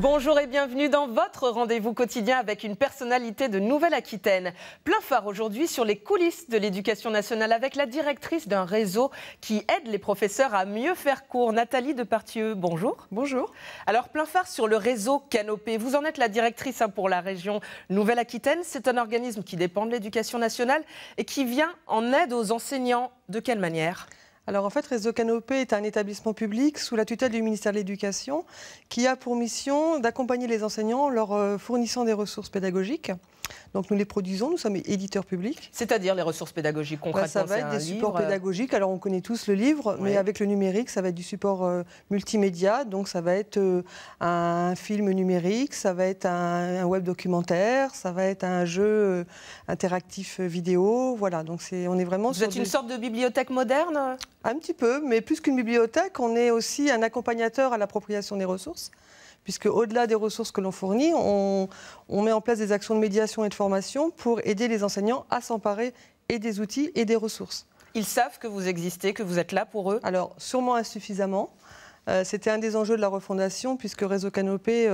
Bonjour et bienvenue dans votre rendez-vous quotidien avec une personnalité de Nouvelle-Aquitaine. Plein phare aujourd'hui sur les coulisses de l'éducation nationale avec la directrice d'un réseau qui aide les professeurs à mieux faire cours. Nathalie Departieu, bonjour. Bonjour. Alors plein phare sur le réseau Canopé. Vous en êtes la directrice pour la région Nouvelle-Aquitaine. C'est un organisme qui dépend de l'éducation nationale et qui vient en aide aux enseignants. De quelle manière ? Alors en fait, Réseau Canopé est un établissement public sous la tutelle du ministère de l'Éducation qui a pour mission d'accompagner les enseignants en leur fournissant des ressources pédagogiques. Donc nous les produisons, nous sommes éditeurs publics. C'est-à-dire les ressources pédagogiques concrètement, ça va être des supports pédagogiques. Alors on connaît tous le livre, mais avec le numérique, ça va être du support multimédia. Donc ça va être un film numérique, ça va être un web documentaire, ça va être un jeu interactif vidéo. Voilà, donc on est vraiment... Vous êtes une sorte de bibliothèque moderne ? Un petit peu, mais plus qu'une bibliothèque, on est aussi un accompagnateur à l'appropriation des ressources. Puisque au-delà des ressources que l'on fournit, on met en place des actions de médiation et de formation pour aider les enseignants à s'emparer et des outils et des ressources. Ils savent que vous existez, que vous êtes là pour eux ? Alors, sûrement insuffisamment. C'était un des enjeux de la refondation, puisque Réseau Canopé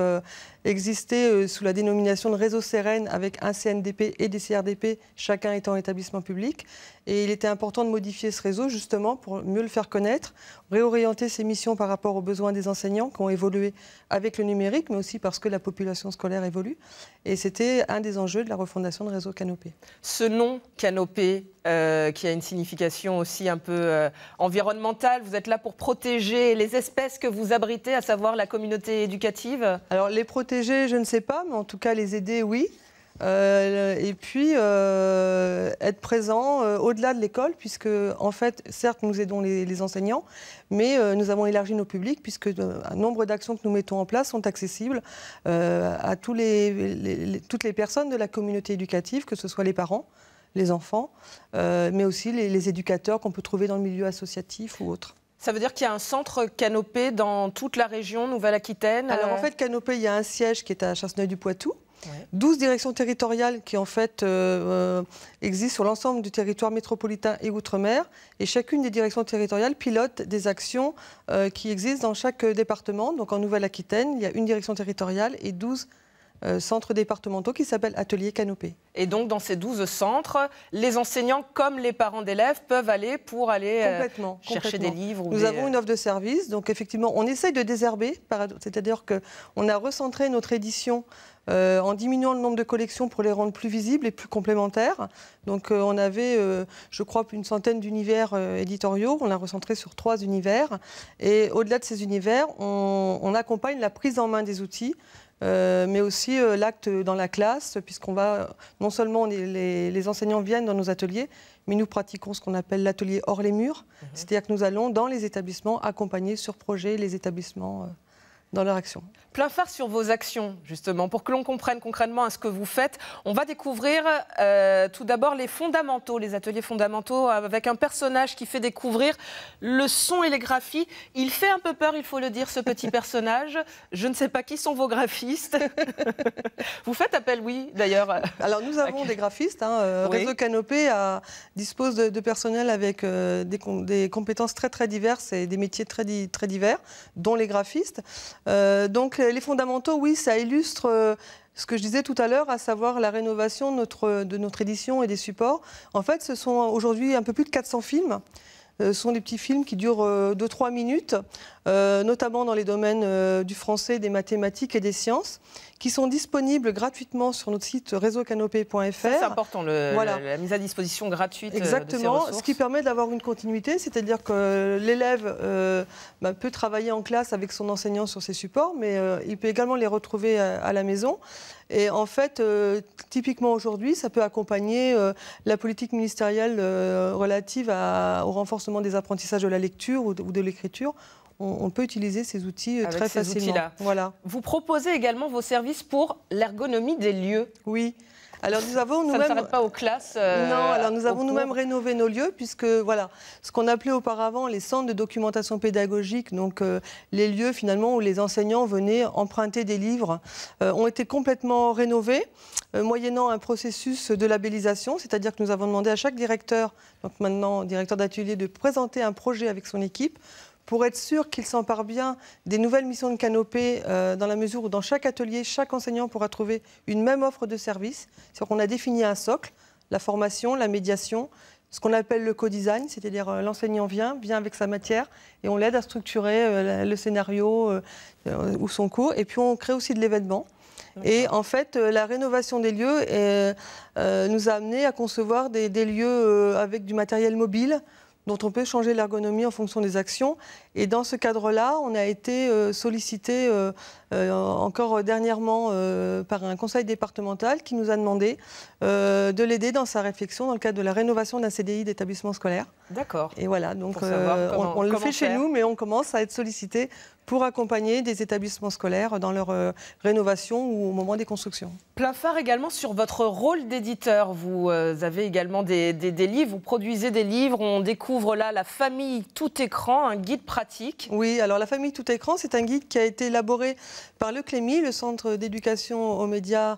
existait sous la dénomination de Réseau Sérène, avec un CNDP et des CRDP, chacun étant établissement public. Et il était important de modifier ce réseau, justement, pour mieux le faire connaître, réorienter ses missions par rapport aux besoins des enseignants qui ont évolué avec le numérique, mais aussi parce que la population scolaire évolue. Et c'était un des enjeux de la refondation de Réseau Canopé. Ce nom Canopé, qui a une signification aussi un peu environnementale, vous êtes là pour protéger les espèces que vous abritez, à savoir la communauté éducative ? Alors les protéger, je ne sais pas, mais en tout cas les aider, oui. Et puis être présent au-delà de l'école, puisque en fait, certes, nous aidons les enseignants, mais nous avons élargi nos publics, puisque un nombre d'actions que nous mettons en place sont accessibles à toutes les personnes de la communauté éducative, que ce soit les parents, les enfants, mais aussi les éducateurs qu'on peut trouver dans le milieu associatif ou autre. Ça veut dire qu'il y a un centre Canopé dans toute la région Nouvelle-Aquitaine ? Alors en fait, Canopé, il y a un siège qui est à Chasseneuil-du-Poitou. Ouais. 12 directions territoriales qui en fait existent sur l'ensemble du territoire métropolitain et outre-mer. Et chacune des directions territoriales pilote des actions qui existent dans chaque département. Donc en Nouvelle-Aquitaine, il y a une direction territoriale et 12 centres départementaux qui s'appellent Atelier Canopé. Et donc dans ces 12 centres, les enseignants comme les parents d'élèves peuvent aller pour aller chercher des livres. Nous avons une offre de service, donc effectivement on essaye de désherber, c'est-à-dire qu'on a recentré notre édition en diminuant le nombre de collections pour les rendre plus visibles et plus complémentaires. Donc on avait, je crois, une centaine d'univers éditoriaux. On l'a recentré sur 3 univers. Et au-delà de ces univers, on accompagne la prise en main des outils, mais aussi l'acte dans la classe, puisqu'on va, non seulement les enseignants viennent dans nos ateliers, mais nous pratiquons ce qu'on appelle l'atelier hors les murs. C'est-à-dire que nous allons dans les établissements accompagner sur projet les établissements dans leur action. Plein phare sur vos actions, justement, pour que l'on comprenne concrètement ce que vous faites. On va découvrir tout d'abord les fondamentaux, les ateliers fondamentaux, avec un personnage qui fait découvrir le son et les graphies. Il fait un peu peur, il faut le dire, ce petit personnage. Je ne sais pas qui sont vos graphistes. Vous faites appel, oui, d'ailleurs. Alors nous avons des graphistes. Oui. Réseau Canopé dispose de personnel avec des compétences très très diverses et des métiers très divers, dont les graphistes. Donc les fondamentaux, oui, ça illustre ce que je disais tout à l'heure, à savoir la rénovation de notre édition et des supports. En fait, ce sont aujourd'hui un peu plus de 400 films. Ce sont des petits films qui durent 2-3 minutes, notamment dans les domaines du français, des mathématiques et des sciences, qui sont disponibles gratuitement sur notre site réseaucanopé.fr. C'est important, voilà. la mise à disposition gratuite. Exactement, de ces ressources. Ce qui permet d'avoir une continuité, c'est-à-dire que l'élève peut travailler en classe avec son enseignant sur ses supports, mais il peut également les retrouver à la maison. Et en fait, typiquement aujourd'hui, ça peut accompagner la politique ministérielle relative au renforcement des apprentissages de la lecture ou de l'écriture. On peut utiliser ces outils très facilement. Voilà. Vous proposez également vos services pour l'ergonomie des lieux. Oui. Alors nous avons nous-mêmes... Ça ne s'arrête pas aux classes. Non, alors nous avons nous-mêmes rénové nos lieux, puisque voilà, ce qu'on appelait auparavant les centres de documentation pédagogique, donc les lieux finalement où les enseignants venaient emprunter des livres, ont été complètement rénovés, moyennant un processus de labellisation, c'est-à-dire que nous avons demandé à chaque directeur, donc maintenant directeur d'atelier, de présenter un projet avec son équipe pour être sûr qu'ils s'emparent bien des nouvelles missions de Canopé, dans la mesure où dans chaque atelier, chaque enseignant pourra trouver une même offre de service. C'est-à-dire qu'on a défini un socle, la formation, la médiation, ce qu'on appelle le co-design, c'est-à-dire l'enseignant vient avec sa matière et on l'aide à structurer le scénario ou son cours. Et puis on crée aussi de l'événement. Et en fait, la rénovation des lieux nous a amené à concevoir des lieux avec du matériel mobile dont on peut changer l'ergonomie en fonction des actions. Et dans ce cadre-là, on a été sollicité encore dernièrement par un conseil départemental qui nous a demandé de l'aider dans sa réflexion dans le cadre de la rénovation d'un CDI d'établissement scolaire. D'accord. Et voilà, donc on le fait chez nous, mais on commence à être sollicité pour accompagner des établissements scolaires dans leur rénovation ou au moment des constructions. Plein phare également sur votre rôle d'éditeur. Vous avez également des livres, vous produisez des livres. On découvre là la famille tout écran, un guide pratique. Oui, alors la famille tout écran, c'est un guide qui a été élaboré par le CLEMI, le Centre d'éducation aux médias,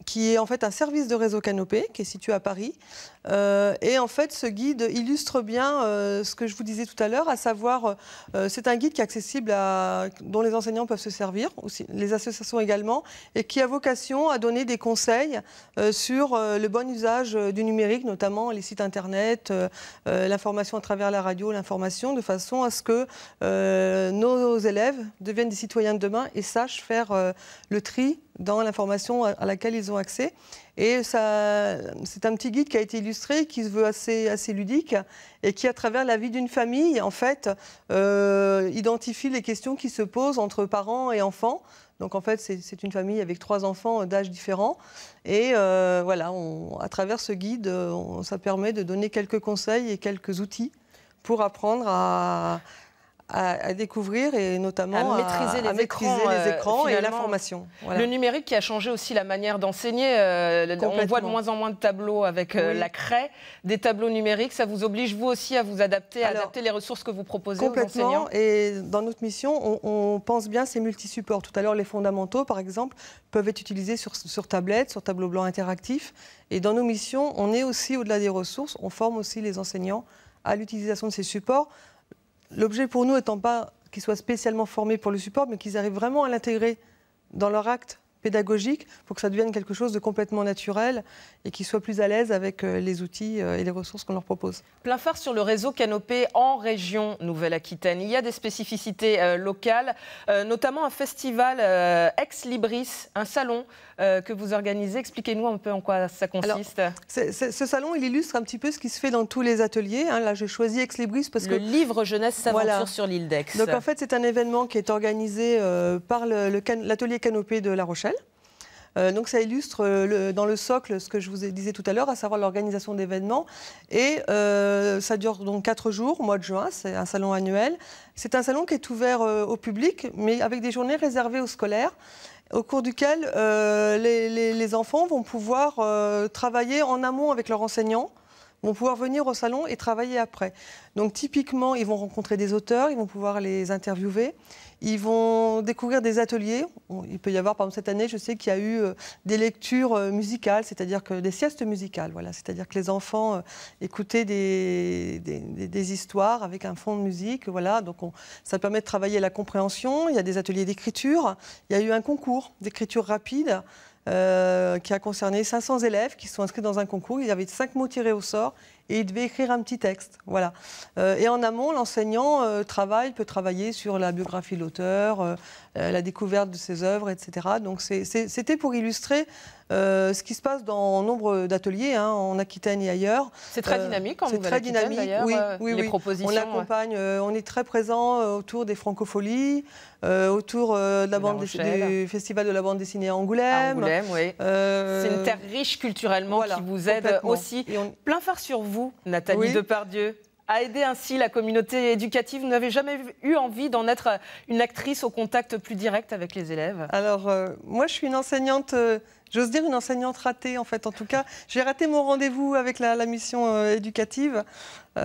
qui est en fait un service de réseau Canopé, qui est situé à Paris. Et en fait, ce guide illustre bien ce que je vous disais tout à l'heure, à savoir, c'est un guide qui est accessible, dont les enseignants peuvent se servir, aussi, les associations également, et qui a vocation à donner des conseils sur le bon usage du numérique, notamment les sites internet, l'information à travers la radio, l'information, de façon à ce que nos élèves deviennent des citoyens de demain et sachent faire le tri dans l'information à laquelle ils ont accès. Et c'est un petit guide qui a été illustré, qui se veut assez ludique et qui, à travers la vie d'une famille, en fait, identifie les questions qui se posent entre parents et enfants. Donc, en fait, c'est une famille avec 3 enfants d'âge différents. Et voilà, à travers ce guide, ça permet de donner quelques conseils et quelques outils pour apprendre à découvrir et notamment à maîtriser les écrans et l'information. Voilà. Le numérique qui a changé aussi la manière d'enseigner. On voit de moins en moins de tableaux avec la craie, des tableaux numériques. Ça vous oblige, vous aussi, à vous adapter, à adapter les ressources que vous proposez aux enseignants. Complètement. Et dans notre mission, on pense bien ces multisupports. Tout à l'heure, les fondamentaux, par exemple, peuvent être utilisés sur tablette, sur tableau blanc interactif. Et dans nos missions, on est aussi, au-delà des ressources, on forme aussi les enseignants à l'utilisation de ces supports. L'objet pour nous étant pas qu'ils soient spécialement formés pour le support, mais qu'ils arrivent vraiment à l'intégrer dans leur acte pédagogique pour que ça devienne quelque chose de complètement naturel et qu'ils soient plus à l'aise avec les outils et les ressources qu'on leur propose. Plein phare sur le réseau Canopé en région Nouvelle-Aquitaine. Il y a des spécificités locales, notamment un festival Ex Libris, un salon que vous organisez. Expliquez-nous un peu en quoi ça consiste. Alors, ce salon, il illustre un petit peu ce qui se fait dans tous les ateliers. Là, j'ai choisi Ex Libris parce que... Le livre Jeunesse s'aventure sur l'île d'Aix. Donc, en fait, c'est un événement qui est organisé par l'atelier Canopé de La Rochelle. Donc ça illustre dans le socle ce que je vous disais tout à l'heure, à savoir l'organisation d'événements. Et ça dure donc 4 jours, au mois de juin, c'est un salon annuel. C'est un salon qui est ouvert au public, mais avec des journées réservées aux scolaires, au cours duquel les enfants vont pouvoir travailler en amont avec leurs enseignants, vont pouvoir venir au salon et travailler après. Donc typiquement, ils vont rencontrer des auteurs, ils vont pouvoir les interviewer, ils vont découvrir des ateliers. Il peut y avoir, par exemple, cette année, je sais qu'il y a eu des lectures musicales, c'est-à-dire que des siestes musicales, voilà. C'est-à-dire que les enfants écoutaient des histoires avec un fond de musique, voilà. Donc ça permet de travailler la compréhension. Il y a des ateliers d'écriture. Il y a eu un concours d'écriture rapide qui a concerné 500 élèves qui sont inscrits dans un concours. Il y avait 5 mots tirés au sort et ils devaient écrire un petit texte. Voilà. Et en amont, l'enseignant peut travailler sur la biographie de l'auteur, la découverte de ses œuvres, etc. Donc c'était pour illustrer ce qui se passe dans nombre d'ateliers en Aquitaine et ailleurs. C'est très dynamique en Nouvelle-Aquitaine d'ailleurs, les propositions. On l'accompagne, on est très présent autour des francopholies, autour du Festival de la bande dessinée à Angoulême. Oui. C'est une terre riche culturellement qui vous aide aussi. Plein phare sur vous, Nathalie Depardieu, à aider ainsi la communauté éducative. Vous n'avez jamais eu envie d'en être une actrice au contact plus direct avec les élèves? Alors, moi, je suis une enseignante... J'ose dire une enseignante ratée, en fait. En tout cas, j'ai raté mon rendez-vous avec la mission éducative.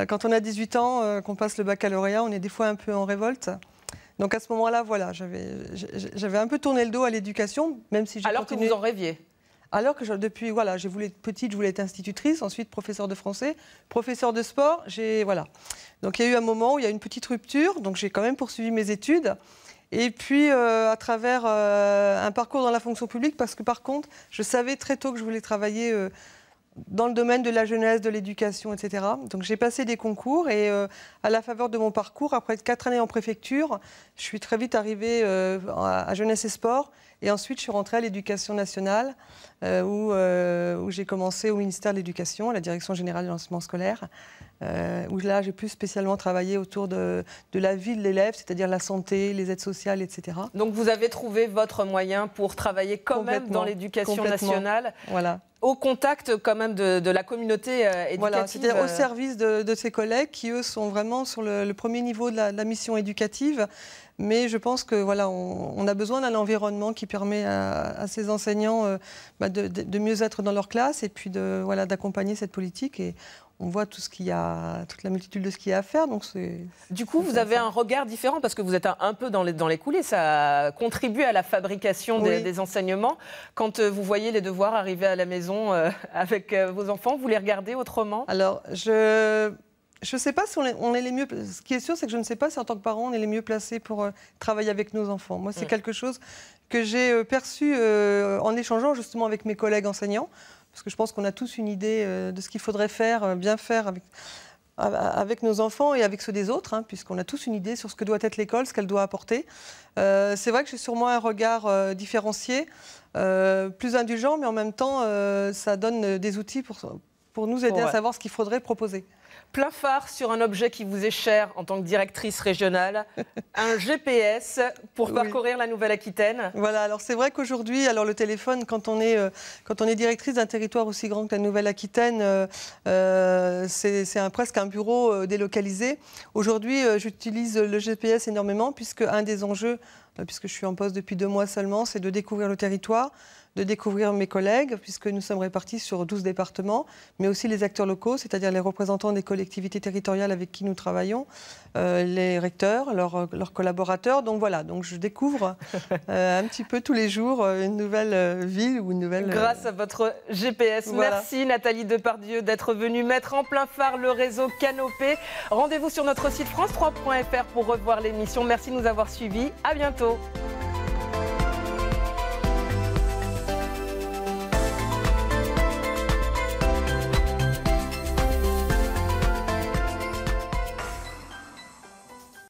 Quand on a 18 ans, qu'on passe le baccalauréat, on est des fois un peu en révolte. Donc à ce moment-là, voilà, j'avais un peu tourné le dos à l'éducation, même si j'ai continué. Alors que vous en rêviez? Alors que depuis, voilà, petite, je voulais être institutrice, ensuite professeure de français, professeure de sport, voilà. Donc il y a eu un moment où il y a eu une petite rupture, donc j'ai quand même poursuivi mes études. Et puis à travers un parcours dans la fonction publique, parce que par contre, je savais très tôt que je voulais travailler dans le domaine de la jeunesse, de l'éducation, etc. Donc j'ai passé des concours et à la faveur de mon parcours, après 4 années en préfecture, je suis très vite arrivée à Jeunesse et Sport. Et ensuite, je suis rentrée à l'Éducation nationale, où j'ai commencé au ministère de l'Éducation, à la Direction générale de l'enseignement scolaire, où là, j'ai plus spécialement travaillé autour de la vie de l'élève, c'est-à-dire la santé, les aides sociales, etc. Donc vous avez trouvé votre moyen pour travailler quand même dans l'Éducation nationale, voilà. Au contact quand même de la communauté éducative. Voilà, c'est-à-dire au service de ses collègues qui, eux, sont vraiment sur le premier niveau de la mission éducative. Mais je pense que voilà, on a besoin d'un environnement qui permet à ces enseignants de mieux être dans leur classe et puis d'accompagner cette politique. Et on voit toute la multitude de ce qu'il y a à faire. Donc du coup, vous avez un regard différent parce que vous êtes un peu dans les coulisses. Ça contribue à la fabrication des enseignements. Quand vous voyez les devoirs arriver à la maison avec vos enfants, vous les regardez autrement? Alors, je ne sais pas si on est les mieux. Ce qui est sûr, c'est que je ne sais pas si en tant que parent, on est les mieux placés pour travailler avec nos enfants. Moi, c'est quelque chose que j'ai perçu en échangeant justement avec mes collègues enseignants, parce que je pense qu'on a tous une idée de ce qu'il faudrait faire, bien faire avec nos enfants et avec ceux des autres, puisqu'on a tous une idée sur ce que doit être l'école, ce qu'elle doit apporter. C'est vrai que j'ai sur moi un regard différencié, plus indulgent, mais en même temps, ça donne des outils pour nous aider à savoir ce qu'il faudrait proposer. Plein phare sur un objet qui vous est cher en tant que directrice régionale, un GPS pour parcourir la Nouvelle-Aquitaine. Voilà, alors c'est vrai qu'aujourd'hui, le téléphone, quand on est directrice d'un territoire aussi grand que la Nouvelle-Aquitaine, c'est presque un bureau délocalisé. Aujourd'hui, j'utilise le GPS énormément puisque un des enjeux, puisque je suis en poste depuis 2 mois seulement, c'est de découvrir le territoire, de découvrir mes collègues, puisque nous sommes répartis sur 12 départements, mais aussi les acteurs locaux, c'est-à-dire les représentants des collectivités territoriales avec qui nous travaillons, les recteurs, leurs collaborateurs. Donc voilà, je découvre un petit peu tous les jours une nouvelle ville ou une nouvelle... Grâce à votre GPS. Voilà. Merci Nathalie Depardieu d'être venue mettre en plein phare le réseau Canopé. Rendez-vous sur notre site france3.fr pour revoir l'émission. Merci de nous avoir suivis. À bientôt.